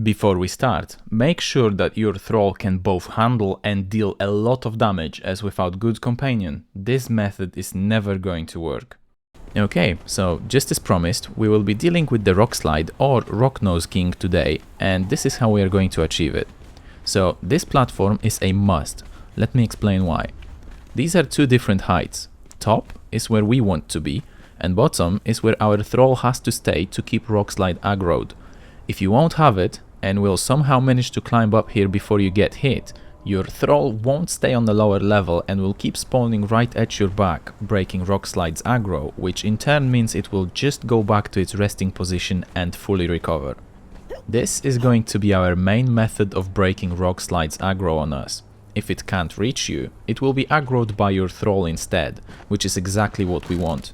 Before we start, make sure that your thrall can both handle and deal a lot of damage, as without good companion, this method is never going to work. Okay, so just as promised, we will be dealing with the Rockslide or Rocknose King today, and this is how we are going to achieve it. So this platform is a must. Let me explain why. These are two different heights. Top is where we want to be, and bottom is where our thrall has to stay to keep Rockslide aggroed. If you won't have it, and will somehow manage to climb up here before you get hit, your thrall won't stay on the lower level and will keep spawning right at your back, breaking Rockslide's aggro, which in turn means it will just go back to its resting position and fully recover. This is going to be our main method of breaking Rockslide's aggro on us. If it can't reach you, it will be aggroed by your thrall instead, which is exactly what we want.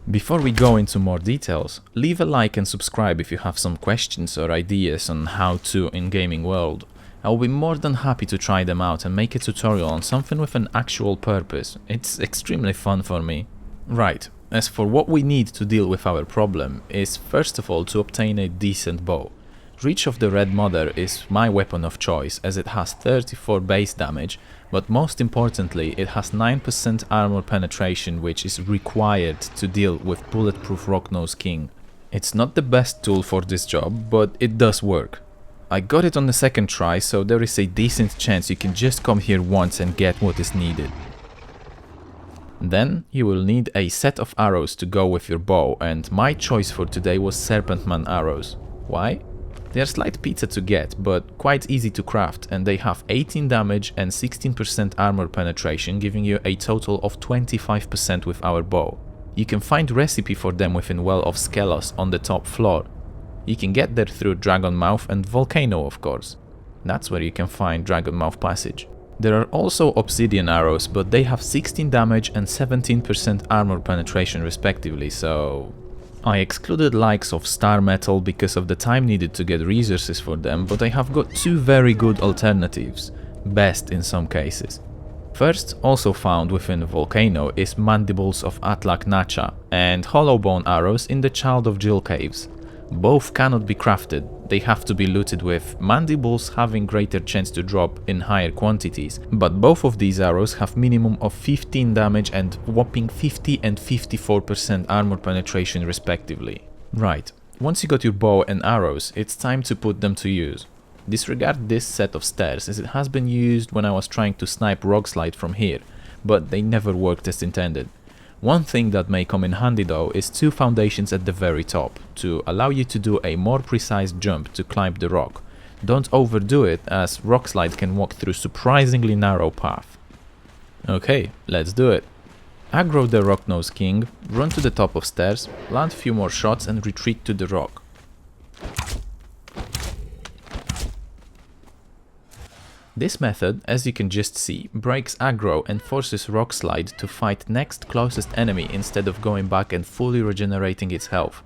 Before we go into more details, leave a like and subscribe if you have some questions or ideas on how to in gaming world. I will be more than happy to try them out and make a tutorial on something with an actual purpose. It's extremely fun for me. Right, as for what we need to deal with our problem is first of all to obtain a decent bow. Reach of the Red Mother is my weapon of choice as it has 34 base damage, but most importantly it has 9% armor penetration, which is required to deal with bulletproof Rocknose King. It's not the best tool for this job, but it does work. I got it on the second try, so there is a decent chance you can just come here once and get what is needed. Then you will need a set of arrows to go with your bow, and my choice for today was Serpentman arrows. Why? They are slight pizza to get, but quite easy to craft, and they have 18 damage and 16% armor penetration, giving you a total of 25% with our bow. You can find recipe for them within Well of Skelos on the top floor. You can get there through Dragonmouth and Volcano, of course. That's where you can find Dragonmouth Passage. There are also Obsidian arrows, but they have 16 damage and 17% armor penetration respectively, so I excluded likes of Star Metal because of the time needed to get resources for them, but I have got two very good alternatives, best in some cases. First, also found within Volcano, is Mandibles of Atlak Nacha and Hollowbone arrows in the Child of Jill caves. Both cannot be crafted, they have to be looted with Mandibles having greater chance to drop in higher quantities, but both of these arrows have minimum of 15 damage and whopping 50 and 54% armor penetration respectively. Right, once you got your bow and arrows, it's time to put them to use. Disregard this set of stairs as it has been used when I was trying to snipe Rockslide from here, but they never worked as intended. One thing that may come in handy though is two foundations at the very top, to allow you to do a more precise jump to climb the rock. Don't overdo it, as Rockslide can walk through surprisingly narrow path. Okay, let's do it. Aggro the Rocknose King, run to the top of stairs, land a few more shots and retreat to the rock. This method, as you can just see, breaks aggro and forces Rockslide to fight next closest enemy instead of going back and fully regenerating its health.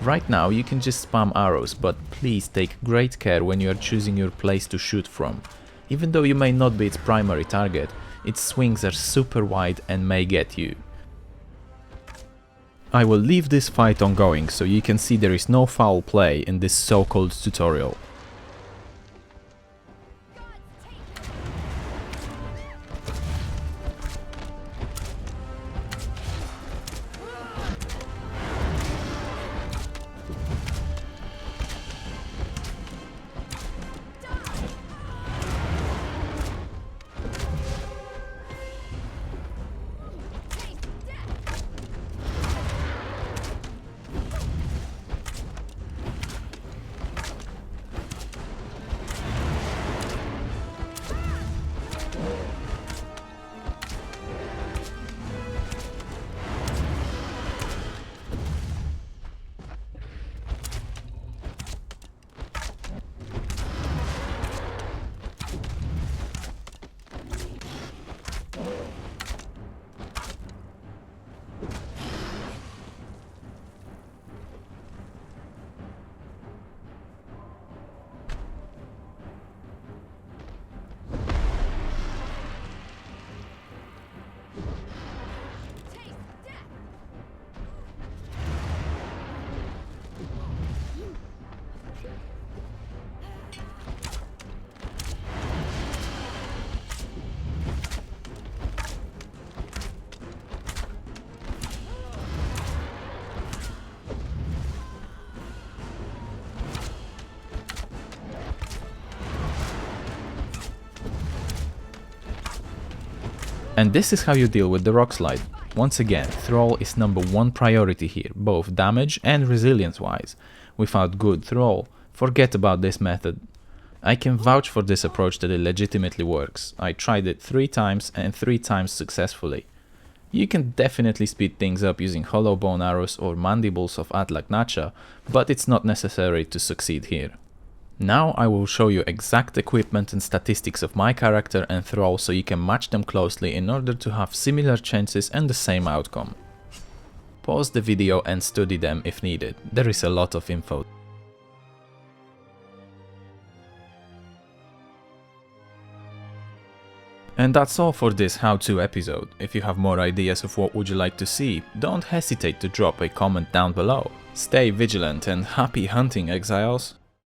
Right now you can just spam arrows, but please take great care when you are choosing your place to shoot from. Even though you may not be its primary target, its swings are super wide and may get you. I will leave this fight ongoing so you can see there is no foul play in this so-called tutorial. And this is how you deal with the Rockslide. Once again, Thrall is #1 priority here, both damage and resilience wise. Without good Thrall, forget about this method. I can vouch for this approach that it legitimately works. I tried it 3 times and 3 times successfully. You can definitely speed things up using hollow bone arrows or mandibles of Atlak Nacha, but it's not necessary to succeed here. Now I will show you exact equipment and statistics of my character and Thrall so you can match them closely in order to have similar chances and the same outcome. Pause the video and study them if needed, there is a lot of info. And that's all for this how-to episode. If you have more ideas of what would you like to see, don't hesitate to drop a comment down below. Stay vigilant and happy hunting, Exiles!